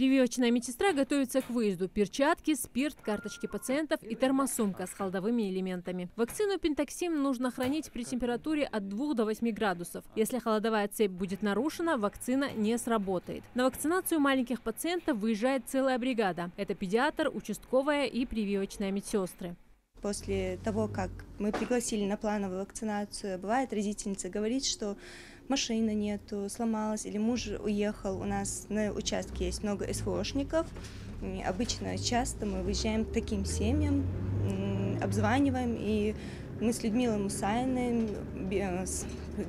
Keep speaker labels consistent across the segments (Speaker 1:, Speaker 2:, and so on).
Speaker 1: Прививочная медсестра готовится к выезду. Перчатки, спирт, карточки пациентов и термосумка с холодовыми элементами. Вакцину Пентаксим нужно хранить при температуре от 2 до 8 градусов. Если холодовая цепь будет нарушена, вакцина не сработает. На вакцинацию маленьких пациентов выезжает целая бригада. Это педиатр, участковая и прививочная медсестры.
Speaker 2: После того, как мы пригласили на плановую вакцинацию, бывает, родительница говорит, что машины нету, сломалась или муж уехал. У нас на участке есть много СВОшников. Обычно часто мы выезжаем к таким семьям, обзваниваем, и мы с Людмилой Мусаиной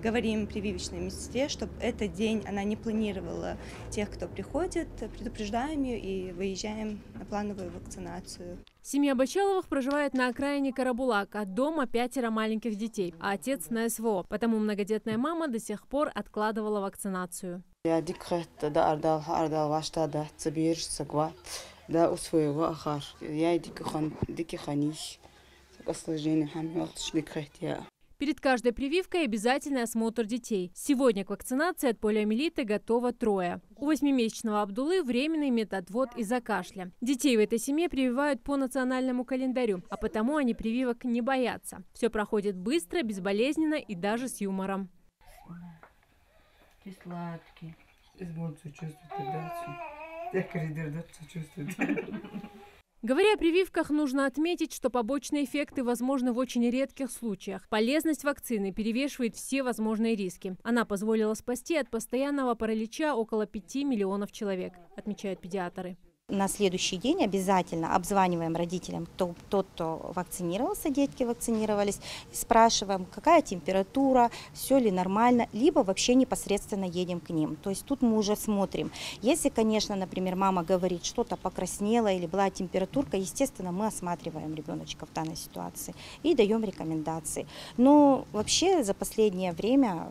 Speaker 2: говорим прививочной медсестре, чтобы этот день она не планировала тех, кто приходит, предупреждаем ее и выезжаем на плановую вакцинацию.
Speaker 1: Семья Бачаловых проживает на окраине Карабулак. От дома 5 маленьких детей, а отец на СВО. Потому многодетная мама до сих пор откладывала вакцинацию. Перед каждой прививкой обязательный осмотр детей. Сегодня к вакцинации от полиомиелита готово 3. У 8-месячного Абдулы временный медотвод из-за кашля. Детей в этой семье прививают по национальному календарю, а потому они прививок не боятся. Все проходит быстро, безболезненно и даже с юмором.
Speaker 3: Сладкий.
Speaker 1: Говоря о прививках, нужно отметить, что побочные эффекты возможны в очень редких случаях. Полезность вакцины перевешивает все возможные риски. Она позволила спасти от постоянного паралича около 5 миллионов человек, отмечают педиатры.
Speaker 4: На следующий день обязательно обзваниваем родителям, тот, кто вакцинировался, детки вакцинировались, спрашиваем, какая температура, все ли нормально, либо вообще непосредственно едем к ним. То есть тут мы уже смотрим. Если, конечно, например, мама говорит, что-то покраснело или была температурка, естественно, мы осматриваем ребеночка в данной ситуации и даем рекомендации. Но вообще за последнее время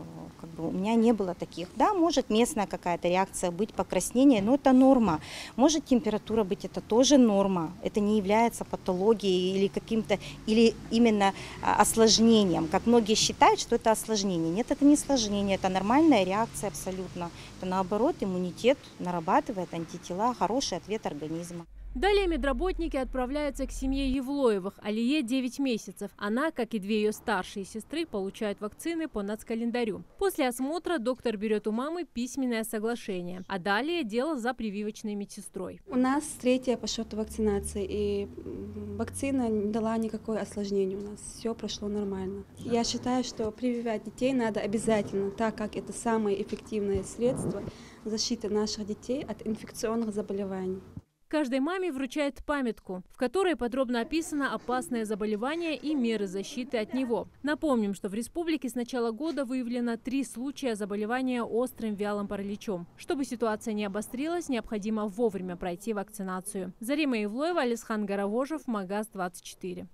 Speaker 4: у меня не было таких. Да, может местная какая-то реакция быть, покраснение, но это норма. Может температура быть, это тоже норма. Это не является патологией или каким-то, или именно осложнением. Как многие считают, что это осложнение. Нет, это не осложнение, это нормальная реакция абсолютно. Это наоборот, иммунитет нарабатывает антитела, хороший ответ организма.
Speaker 1: Далее медработники отправляются к семье Евлоевых. Алие 9 месяцев. Она, как и 2 ее старшие сестры, получает вакцины по нацкалендарю. После осмотра доктор берет у мамы письменное соглашение. А далее дело за прививочной медсестрой.
Speaker 5: У нас 3-я по счету вакцинации, и вакцина не дала никакой осложнения. У нас все прошло нормально. Я считаю, что прививать детей надо обязательно, так как это самое эффективное средство защиты наших детей от инфекционных заболеваний.
Speaker 1: Каждой маме вручают памятку, в которой подробно описано опасное заболевание и меры защиты от него. Напомним, что в республике с начала года выявлено 3 случая заболевания острым вялым параличом. Чтобы ситуация не обострилась, необходимо вовремя пройти вакцинацию. Зарима Евлоева, Алисхан Гаравожев, Магаз 24.